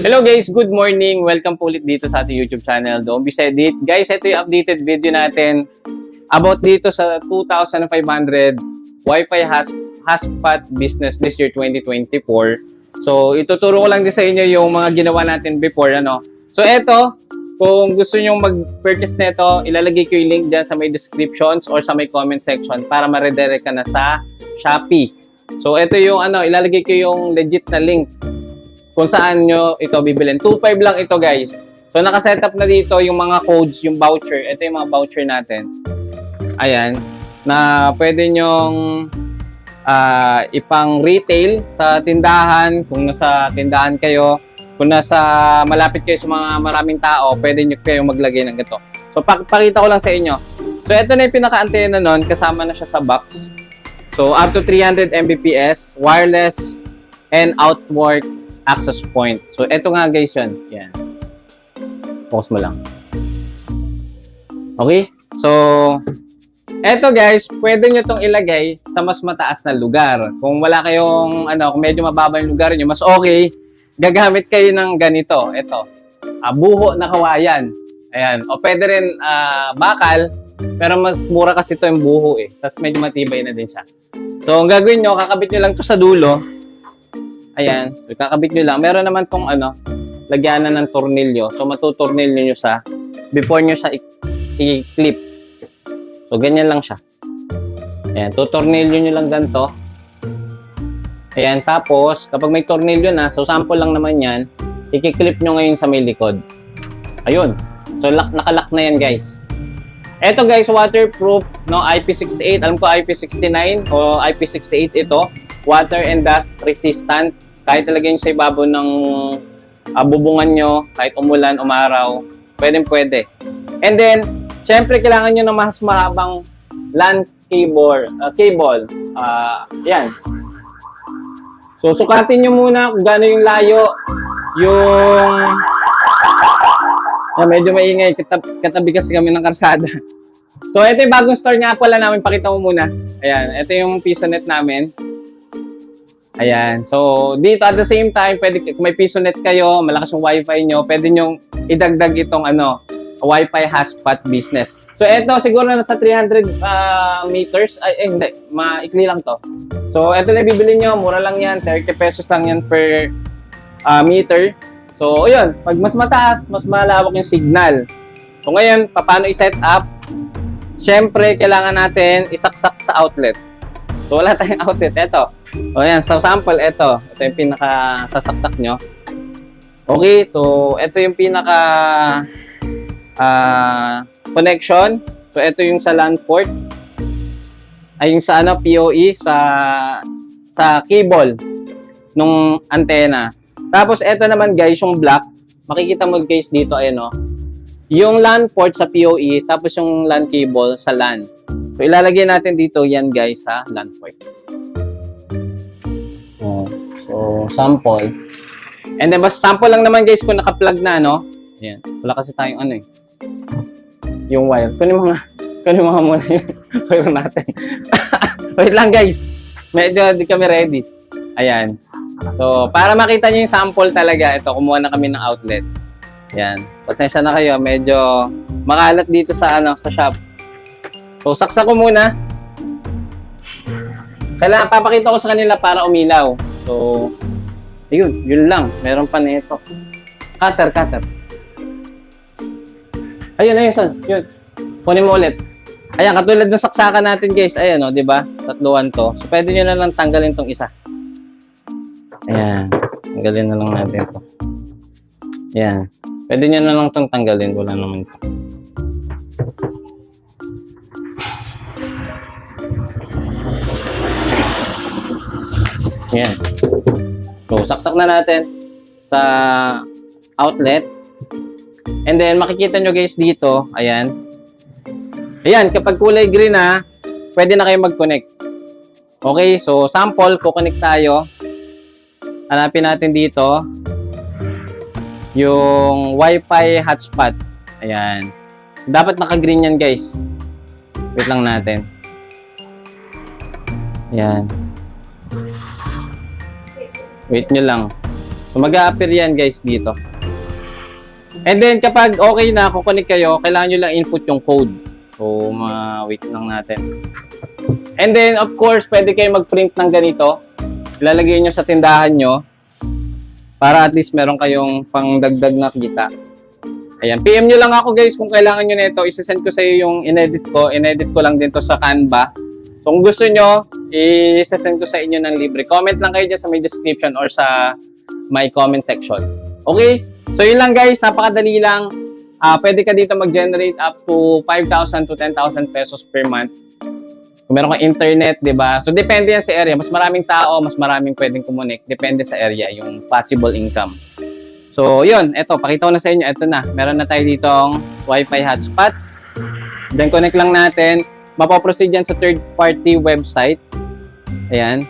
Hello guys, good morning. Welcome po ulit dito sa ating YouTube channel, Don't Be Said It. Guys, ito yung updated video natin about dito sa 2,500 Wi-Fi hotspot business this year 2024. So, ituturo ko lang din sa inyo yung mga ginawa natin before. So, ito, kung gusto nyo mag-purchase nito, ilalagay ko yung link dyan sa may descriptions or sa may comment section para ma-redirect ka na sa Shopee. So, ito yung ilalagay ko yung legit na link kung saan nyo ito bibilin. 2.5 lang ito guys. So nakasetup na dito yung mga codes, yung voucher. Ito yung mga voucher natin. Ayan. Na pwede nyong ipang retail sa tindahan. Kung nasa tindahan kayo. Kung nasa malapit kayo sa mga maraming tao, pwede nyo kayong maglagay ng ganito. So pakita ko lang sa inyo. So ito na yung pinaka-antena nun. Kasama na siya sa box. So up to 300 Mbps, wireless, and outward access point. So, eto nga guys yun. Yan. Focus mo lang. Okay? So, eto guys, pwede nyo itong ilagay sa mas mataas na lugar. Kung wala kayong, kung medyo mababa yung lugar nyo, mas okay, gagamit kayo ng ganito. Eto. Buho na kawayan. Ayan. O pwede rin bakal, pero mas mura kasi ito yung buho eh. Tapos medyo matibay na din siya. So, ang gagawin nyo, kakabit nyo lang ito sa dulo. Ayan, so kakabit nyo lang. Meron naman tong lagyanan ng tornilyo. So matutornilyo nyo sa before nyo siya i-clip. So ganyan lang siya. Ayan, tutornilyo nyo lang ganito. Ayan, tapos kapag may tornilyo na, so sample lang naman yan, i-clip nyo ngayon sa may likod. Ayun. So nakalock na yan guys. Eto guys, waterproof, IP68. Alam ko IP69 o IP68 ito. Water and dust resistant. Kahit talagay nyo sa ibabaw ng bubungan nyo, kahit umulan, umaraw, pwede. And then, syempre, kailangan nyo ng mas mahabang LAN cable. Yan. So, sukatin nyo muna kung gaano yung layo. Medyo maingay. Katabi kasi kami ng karsada. So, ito yung bagong store nga pala namin. Pakita mo muna. Ayan. Ito yung PisoNet namin. Ayan. So, dito at the same time, pwede, kung may PisoNet kayo, malakas yung Wi-Fi nyo, pwede nyo idagdag itong Wi-Fi hotspot business. So, ito siguro na sa 300 meters. Hindi. Maikli lang to. So, ito na bibili nyo. Mura lang yan. 30 pesos lang yan per meter. So, ayun. Pag mas mataas, mas malawak yung signal. So, ngayon, paano i-set up? Siyempre, kailangan natin isaksak sa outlet. So, wala tayong outlet. Ito. O yan, so sample, ito yung pinaka-sasaksak nyo. Okay, so ito yung pinaka connection. So ito yung sa LAN port. Ay yung sa PoE, sa cable nung antena. Tapos ito naman guys, yung black. Makikita mo guys dito, ayun yung LAN port sa PoE, tapos yung LAN cable sa LAN. So ilalagay natin dito yan guys sa LAN port. So, sample. And then, basta sample lang naman guys kung naka-plug na, Ayan. Wala kasi tayong yung wire. Kunin mo muna yung wire natin. Wait lang guys. Medyo di kami ready. Ayan. So, para makita nyo yung sample talaga, ito, kumuha na kami ng outlet. Ayan. Pasensya na kayo. Medyo makalat dito sa, sa shop. So, saksak ko muna. Kailangan papakita ko sa kanila para umilaw. So, yun lang. Meron pa nito. Cutter. Ayun, son. Yun. Kunin mo ulit. Ayan, katulad ng saksakan natin, guys. Ayan, di ba? Tatluan to. So, pwede nyo na lang tanggalin tong isa. Ayan. Tanggalin na lang natin to. Ayan. Pwede nyo na lang tong tanggalin. Wala naman ito. Ayan. So, saksak na natin sa outlet. And then, makikita nyo guys dito, ayan. Ayan, kapag kulay green na, pwede na kayo mag-connect. Okay, so sample, kukonect tayo. Hanapin natin dito yung Wi-Fi hotspot. Ayan. Dapat naka-green yan guys. Wait lang natin. Ayan. Wait nyo lang. So, mag-a-appear yan guys dito. And then, kapag okay na, kukunik kayo, kailangan nyo lang input yung code. So, wait lang natin. And then, of course, pwede kayo mag-print ng ganito. Lalagay nyo sa tindahan nyo para at least meron kayong pangdagdag na kita. Ayan. PM nyo lang ako guys kung kailangan nyo nito. Isasend ko sa iyo yung inedit ko. Inedit ko lang din to sa Canva. So, kung gusto nyo, isasend ko sa inyo ng libre. Comment lang kayo dyan sa may description or sa my comment section. Okay? So, yun lang guys. Napakadali lang. Pwede ka dito mag-generate up to 5,000 to 10,000 pesos per month. Kung meron kang internet, di ba? So, depende yan sa area. Mas maraming tao, mas maraming pwedeng kumunik. Depende sa area, yung possible income. So, yun. Eto, pakita ko na sa inyo. Eto na. Meron na tayo ditong Wi-Fi hotspot. Then, connect lang natin. Mapaproceed yan sa third-party website. Ayan.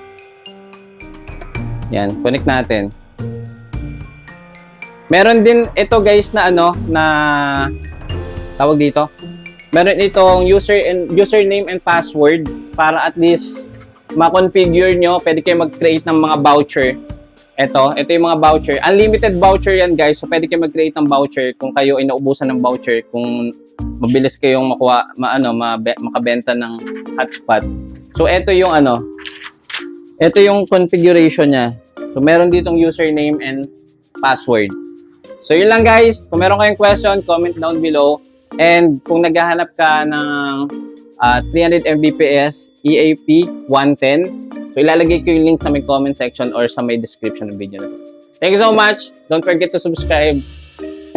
Yan. Connect natin. Meron din ito guys na na tawag dito. Meron itong username and password para at least ma-configure nyo. Pwede kayo mag-create ng mga voucher. Ito yung mga voucher. Unlimited voucher yan guys. So pwede kayo mag-create ng voucher kung kayo ay naubusan ng voucher, kung mabilis kayong makuha makabenta ng hotspot. So ito yung ito yung configuration niya. So meron ditong username and password. So yun lang guys. Kung meron kayong question, comment down below. And kung naghahanap ka ng 300 Mbps EAP 110, so ilalagay ko yung link sa may comment section or sa may description ng video na to. Thank you so much. Don't forget to subscribe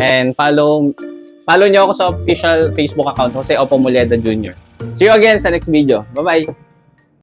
and follow nyo ako sa official Facebook account, Jose Opo Muleda Jr. See you again sa next video. Bye-bye!